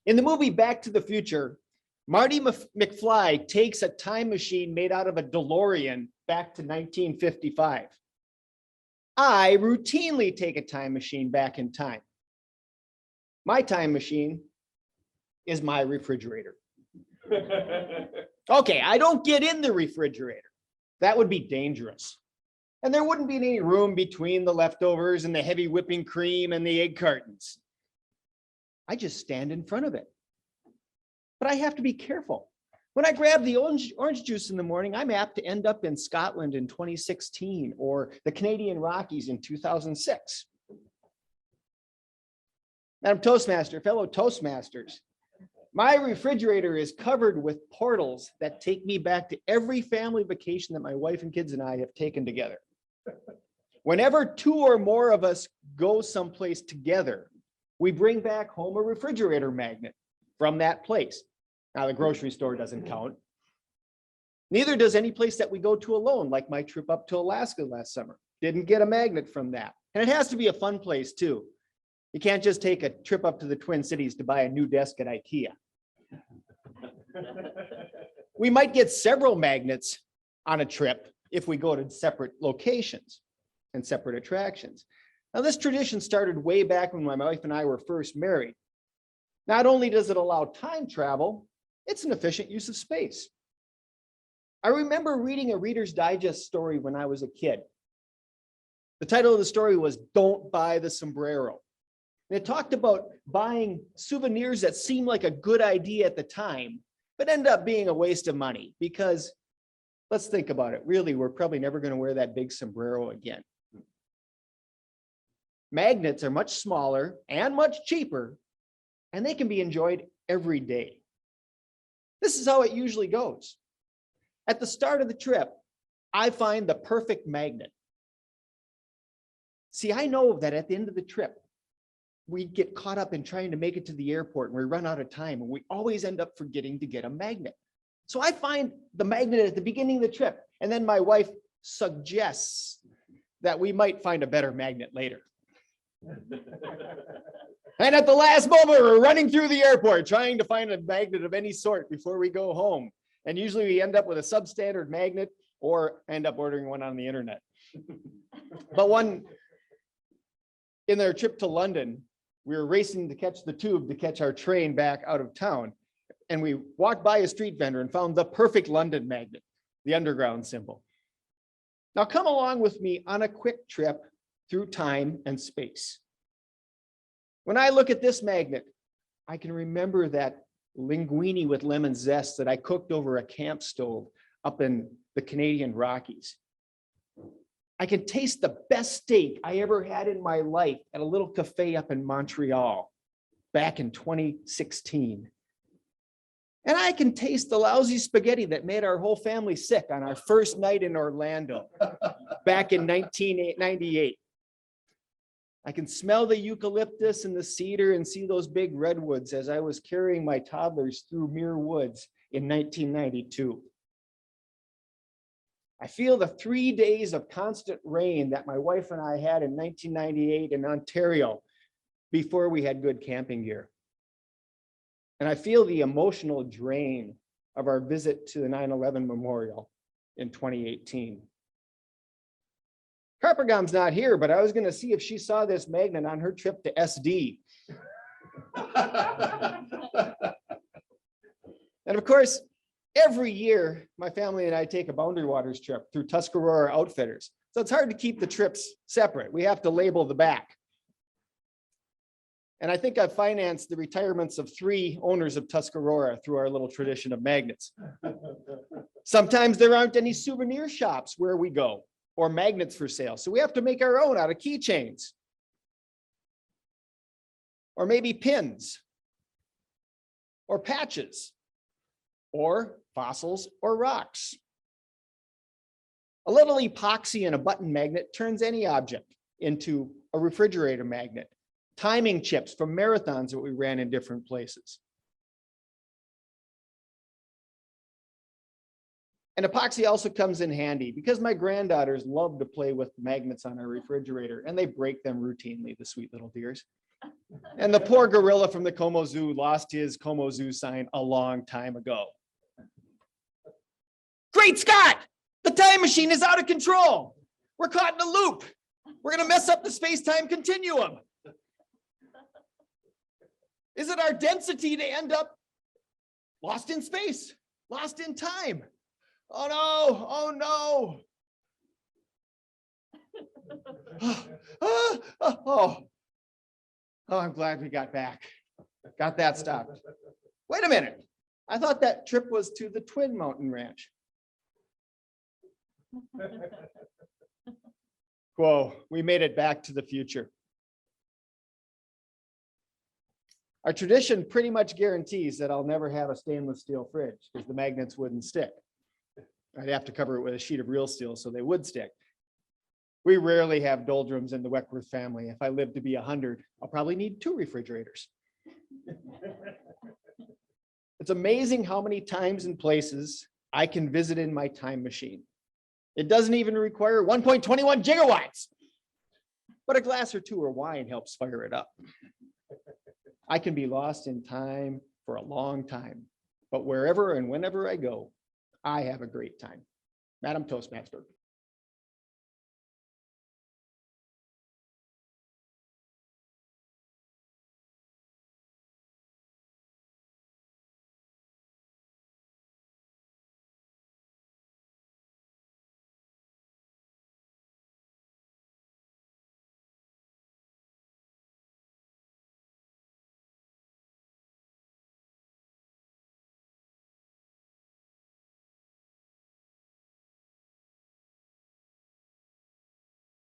In the movie Back to the Future, Marty McFly takes a time machine made out of a DeLorean back to 1955. I routinely take a time machine back in time. My time machine is my refrigerator. Okay, I don't get in the refrigerator. That would be dangerous. And there wouldn't be any room between the leftovers and the heavy whipping cream and the egg cartons. I just stand in front of it. But I have to be careful. When I grab the orange juice in the morning, I'm apt to end up in Scotland in 2016 or the Canadian Rockies in 2006. Madam Toastmaster, fellow Toastmasters, my refrigerator is covered with portals that take me back to every family vacation that my wife and kids and I have taken together. Whenever two or more of us go someplace together, we bring back home a refrigerator magnet from that place. Now, the grocery store doesn't count. Neither does any place that we go to alone, like my trip up to Alaska last summer. Didn't get a magnet from that. And it has to be a fun place too. You can't just take a trip up to the Twin Cities to buy a new desk at IKEA. We might get several magnets on a trip if we go to separate locations and separate attractions. Now, this tradition started way back when my wife and I were first married. Not only does it allow time travel, it's an efficient use of space. I remember reading a Reader's Digest story when I was a kid. The title of the story was "Don't Buy the Sombrero." And it talked about buying souvenirs that seemed like a good idea at the time, but end up being a waste of money because, let's think about it, really, we're probably never going to wear that big sombrero again. Magnets are much smaller and much cheaper, and they can be enjoyed every day. This is how it usually goes. At the start of the trip, I find the perfect magnet. See, I know that at the end of the trip, we get caught up in trying to make it to the airport and we run out of time and we always end up forgetting to get a magnet. So I find the magnet at the beginning of the trip, and then my wife suggests that we might find a better magnet later. And at the last moment, we're running through the airport trying to find a magnet of any sort before we go home. And usually we end up with a substandard magnet or end up ordering one on the internet. But in their trip to London, we were racing to catch the tube to catch our train back out of town. And we walked by a street vendor and found the perfect London magnet, the underground symbol. Now come along with me on a quick trip through time and space. When I look at this magnet, I can remember that linguine with lemon zest that I cooked over a camp stove up in the Canadian Rockies. I can taste the best steak I ever had in my life at a little cafe up in Montreal back in 2016. And I can taste the lousy spaghetti that made our whole family sick on our first night in Orlando back in 1998. I can smell the eucalyptus and the cedar and see those big redwoods as I was carrying my toddlers through Muir Woods in 1992. I feel the 3 days of constant rain that my wife and I had in 1998 in Ontario before we had good camping gear. And I feel the emotional drain of our visit to the 9/11 Memorial in 2018. Carpegom's not here, but I was going to see if she saw this magnet on her trip to SD. And of course, every year, my family and I take a Boundary Waters trip through Tuscarora Outfitters. So it's hard to keep the trips separate. We have to label the back. And I think I've financed the retirements of 3 owners of Tuscarora through our little tradition of magnets. Sometimes there aren't any souvenir shops where we go or magnets for sale. So we have to make our own out of keychains. Or maybe pins. Or patches. Or fossils or rocks. A little epoxy and a button magnet turns any object into a refrigerator magnet. Timing chips from marathons that we ran in different places. And epoxy also comes in handy because my granddaughters love to play with magnets on our refrigerator and they break them routinely, the sweet little dears. And the poor gorilla from the Como Zoo lost his Como Zoo sign a long time ago. Great Scott! The time machine is out of control. We're caught in a loop. We're going to mess up the space-time continuum. Is it our density to end up lost in space, lost in time? Oh no, oh no. Oh, I'm glad we got back. Got that stopped. Wait a minute. I thought that trip was to the Twin Mountain Ranch. Whoa, we made it back to the future. Our tradition pretty much guarantees that I'll never have a stainless steel fridge because the magnets wouldn't stick. I'd have to cover it with a sheet of real steel so they would stick. We rarely have doldrums in the Weckwerth family. If I live to be 100, I'll probably need 2 refrigerators. It's amazing how many times and places I can visit in my time machine. It doesn't even require 1.21 gigawatts, but a glass or 2 of wine helps fire it up. I can be lost in time for a long time, but wherever and whenever I go, I have a great time. Madam Toastmaster.